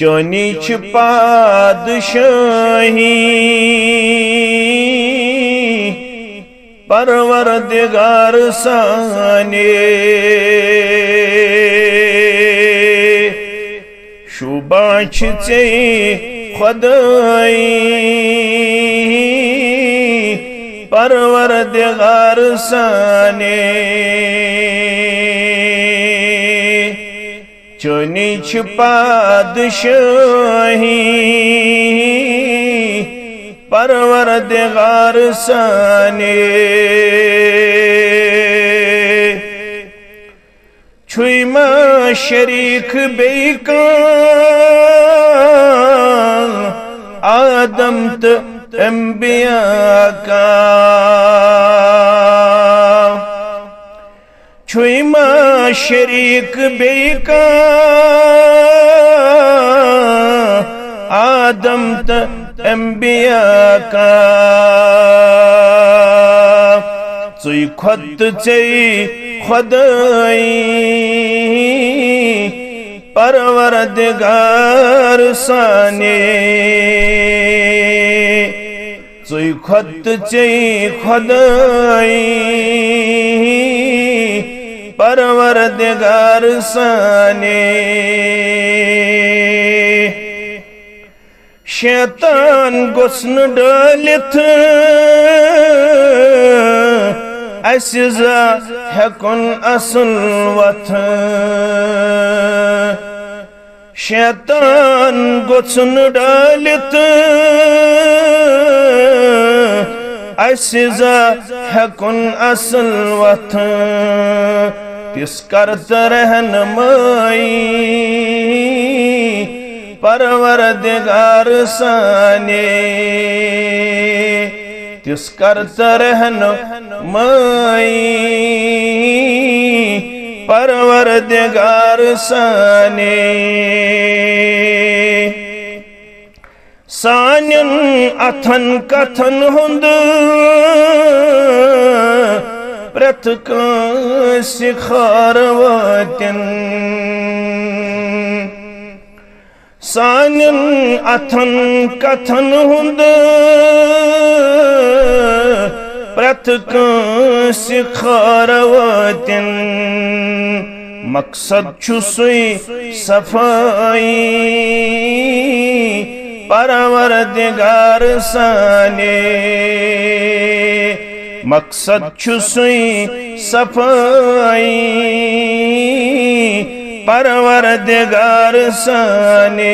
चोनी छ पादशाही परवरदिगार साने शुबा छ चे खुदाई परवरदिगार साने चोनी छ पादशाही परवरदिगार साने छुईमा शरीक बेका आदम त अंबिया का छुईमा शरीक बेका आदम त अंबिया का चुई खुद चई खुदाई परवरदिगार साने चुई खुद चई खुदाई परवरदिगार साने शैतान गुस्न डालिथ असिजा हेकुन असल वथ शैतान गुस्न डालिथ असिजा हेकुन असल वथ तिस करत रहनुमाई परवरदिगार साने तिस करत रहनुमाई परवरदिगार साने सानिन अथन कथन हुंद प्रथ कांसि खारवातिन सानिन अथन कथन हुंद प्रथ कांसि खारवातिन मकसद छु सुई सफाई परवरदिगार साने मकसद छु सुई सफाई परवरदिगार साने